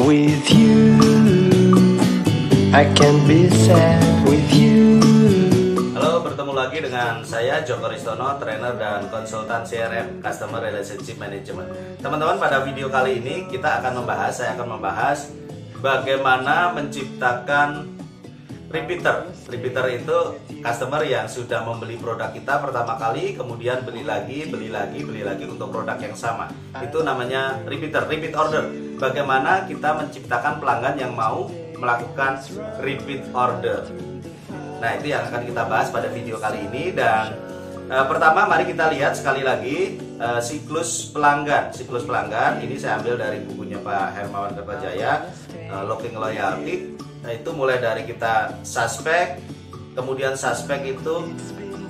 with you. I can be sad with you. Halo, bertemu lagi dengan saya Joko Ristono, trainer dan konsultan CRM (Customer Relationship Management). Teman-teman, pada video kali ini saya akan membahas bagaimana menciptakan repeater. Repeater itu customer yang sudah membeli produk kita pertama kali, kemudian beli lagi untuk produk yang sama. Itu namanya repeater, repeat order. Bagaimana kita menciptakan pelanggan yang mau melakukan repeat order. Nah, itu yang akan kita bahas pada video kali ini. Dan pertama, mari kita lihat sekali lagi siklus pelanggan. Siklus pelanggan ini saya ambil dari bukunya Pak Hermawan Kertajaya, Locking Loyalty. Nah, itu mulai dari kita suspek, kemudian suspek itu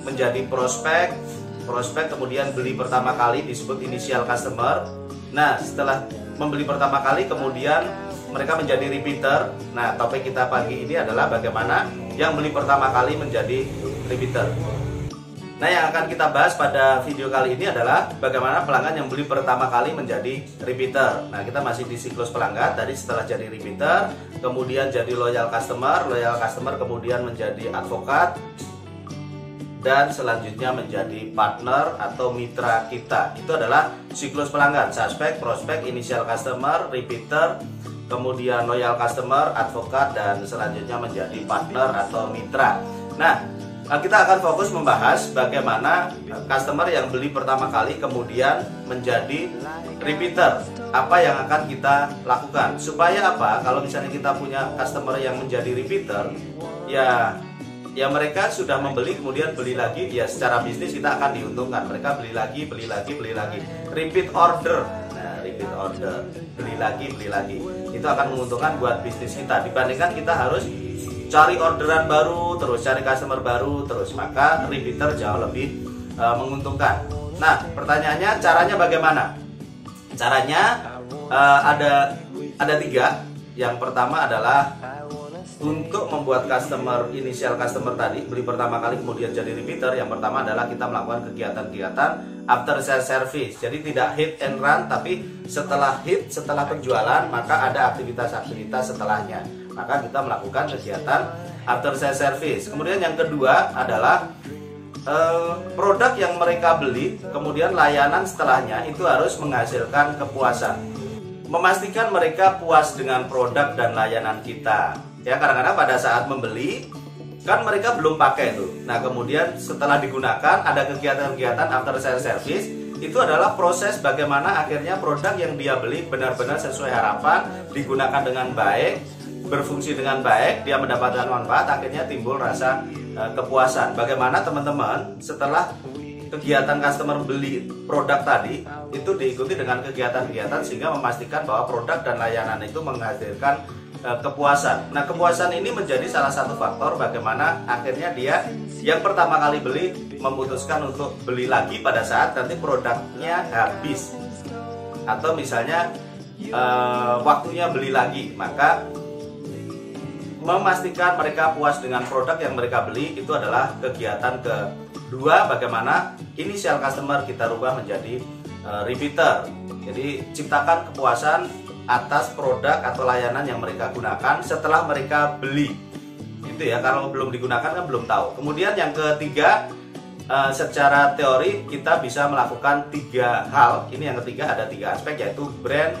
menjadi prospek, prospek kemudian beli pertama kali disebut initial customer. Nah, setelah membeli pertama kali kemudian mereka menjadi repeater. Nah, topik kita pagi ini adalah bagaimana yang beli pertama kali menjadi repeater. Nah, yang akan kita bahas pada video kali ini adalah bagaimana pelanggan yang beli pertama kali menjadi repeater. Nah, kita masih di siklus pelanggan. Tadi setelah jadi repeater, kemudian jadi loyal customer kemudian menjadi advokat, dan selanjutnya menjadi partner atau mitra kita. Itu adalah siklus pelanggan: suspek, prospek, initial customer, repeater, kemudian loyal customer, advokat, dan selanjutnya menjadi partner atau mitra. Nah, kita akan fokus membahas bagaimana customer yang beli pertama kali kemudian menjadi repeater. Apa yang akan kita lakukan supaya apa? Kalau misalnya kita punya customer yang menjadi repeater, ya mereka sudah membeli kemudian beli lagi, ya secara bisnis kita akan diuntungkan. Mereka beli lagi. Repeat order. Nah, repeat order, beli lagi. Itu akan menguntungkan buat bisnis kita dibandingkan kita harus cari orderan baru terus, cari customer baru terus. Maka repeater jauh lebih menguntungkan. Nah, pertanyaannya caranya bagaimana? Caranya ada tiga. Yang pertama adalah untuk membuat initial customer tadi beli pertama kali kemudian jadi repeater. Yang pertama adalah kita melakukan kegiatan-kegiatan after sales service. Jadi tidak hit and run, tapi setelah penjualan maka ada aktivitas-aktivitas setelahnya. Maka kita melakukan kegiatan after sales service. Kemudian yang kedua adalah produk yang mereka beli, kemudian layanan setelahnya itu harus menghasilkan kepuasan. Memastikan mereka puas dengan produk dan layanan kita. Ya, kadang-kadang pada saat membeli kan mereka belum pakai tuh. Nah, kemudian setelah digunakan ada kegiatan-kegiatan after sales service. Itu adalah proses bagaimana akhirnya produk yang dia beli benar-benar sesuai harapan, digunakan dengan baik, berfungsi dengan baik, dia mendapatkan manfaat, akhirnya timbul rasa kepuasan. Bagaimana teman-teman setelah kegiatan customer beli produk tadi itu diikuti dengan kegiatan-kegiatan sehingga memastikan bahwa produk dan layanan itu menghasilkan kepuasan. Nah, kepuasan ini menjadi salah satu faktor bagaimana akhirnya dia yang pertama kali beli memutuskan untuk beli lagi pada saat nanti produknya habis, atau misalnya waktunya beli lagi. Maka memastikan mereka puas dengan produk yang mereka beli itu adalah kegiatan kedua, bagaimana initial customer kita rubah menjadi repeater. Jadi ciptakan kepuasan atas produk atau layanan yang mereka gunakan setelah mereka beli. Itu ya, kalau belum digunakan kan belum tahu. Kemudian yang ketiga, secara teori kita bisa melakukan tiga hal. Ini yang ketiga, ada tiga aspek, yaitu brand,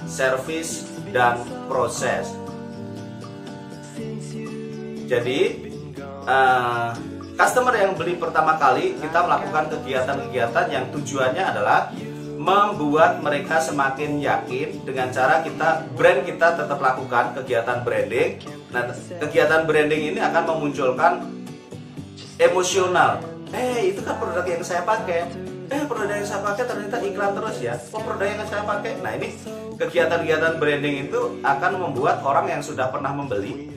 service, dan proses. Jadi customer yang beli pertama kali kita melakukan kegiatan-kegiatan yang tujuannya adalah membuat mereka semakin yakin dengan cara brand kita tetap lakukan kegiatan branding. Nah, kegiatan branding ini akan memunculkan emosional. Itu kan produk yang saya pakai. Produk yang saya pakai ternyata iklan terus ya. Produk yang saya pakai. Nah, ini kegiatan-kegiatan branding itu akan membuat orang yang sudah pernah membeli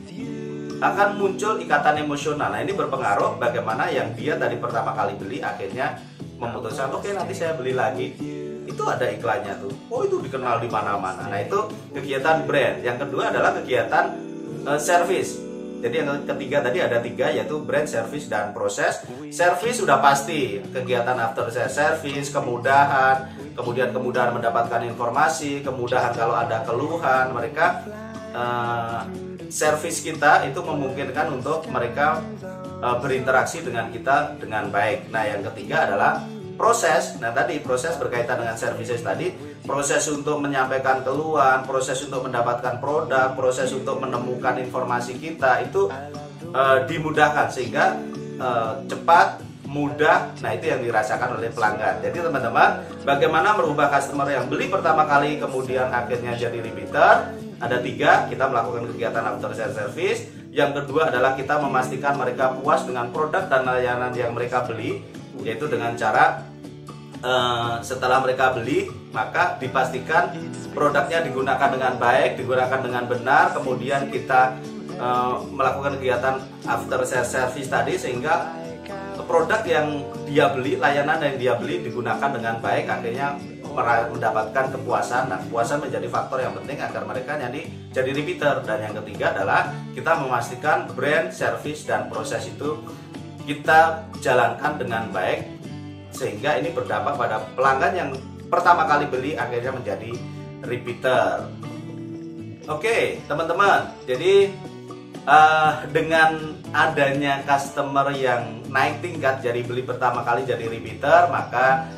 akan muncul ikatan emosional. Nah, ini berpengaruh bagaimana yang dia tadi pertama kali beli akhirnya memutuskan oke, nanti saya beli lagi. Itu ada iklannya tuh. Itu dikenal di mana-mana. Nah, itu kegiatan brand. Yang kedua adalah kegiatan service. Jadi yang ketiga tadi ada tiga, yaitu brand, service, dan proses. Service sudah pasti kegiatan after sales service, kemudahan, kemudian kemudahan mendapatkan informasi, kemudahan kalau ada keluhan, mereka servis kita itu memungkinkan untuk mereka berinteraksi dengan kita dengan baik. Nah, yang ketiga adalah proses. Nah, tadi proses berkaitan dengan services tadi, proses untuk menyampaikan keluhan, proses untuk mendapatkan produk, proses untuk menemukan informasi kita itu dimudahkan sehingga cepat, mudah. Nah, itu yang dirasakan oleh pelanggan. Jadi teman-teman, bagaimana merubah customer yang beli pertama kali kemudian akhirnya jadi repeater? Ada 3, kita melakukan kegiatan after sales service. Yang kedua adalah kita memastikan mereka puas dengan produk dan layanan yang mereka beli, yaitu dengan cara setelah mereka beli maka dipastikan produknya digunakan dengan baik, digunakan dengan benar, kemudian kita melakukan kegiatan after sales service tadi sehingga produk yang dia beli, layanan yang dia beli digunakan dengan baik, akhirnya mendapatkan kepuasan. Nah, kepuasan menjadi faktor yang penting agar mereka jadi repeater. Dan yang ketiga adalah kita memastikan brand, service, dan proses itu kita jalankan dengan baik sehingga ini berdampak pada pelanggan yang pertama kali beli akhirnya menjadi repeater. Oke, teman-teman, jadi dengan adanya customer yang naik tingkat jadi beli pertama kali jadi repeater, maka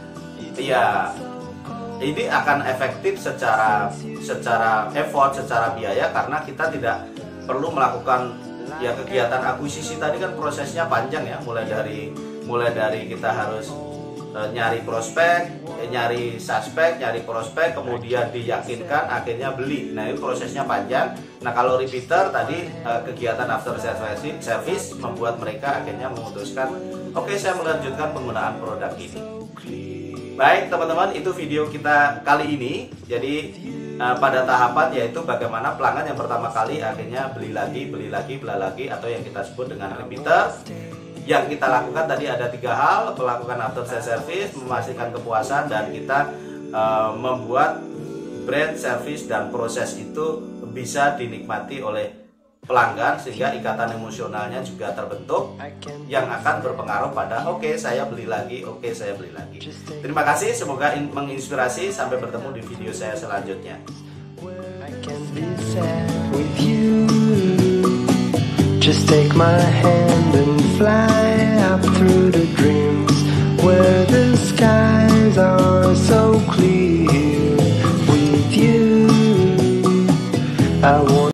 ya ini akan efektif secara effort, secara biaya, karena kita tidak perlu melakukan ya kegiatan akuisisi tadi kan prosesnya panjang ya, mulai dari kita harus nyari prospek, nyari suspek, nyari prospek, kemudian diyakinkan akhirnya beli. Nah, itu prosesnya panjang. Nah, kalau repeater tadi kegiatan after service membuat mereka akhirnya memutuskan, oke, saya melanjutkan penggunaan produk ini. Baik teman-teman, itu video kita kali ini. Jadi pada tahapan yaitu bagaimana pelanggan yang pertama kali akhirnya beli lagi, atau yang kita sebut dengan repeater. Yang kita lakukan tadi ada 3 hal: melakukan after sales service, memastikan kepuasan, dan kita membuat brand, service, dan proses itu bisa dinikmati oleh pelanggan sehingga ikatan emosionalnya juga terbentuk yang akan berpengaruh pada oke, saya beli lagi, oke, saya beli lagi. Terima kasih, semoga menginspirasi. Sampai bertemu di video saya selanjutnya. Just take my hand and fly up through the dreams where the skies are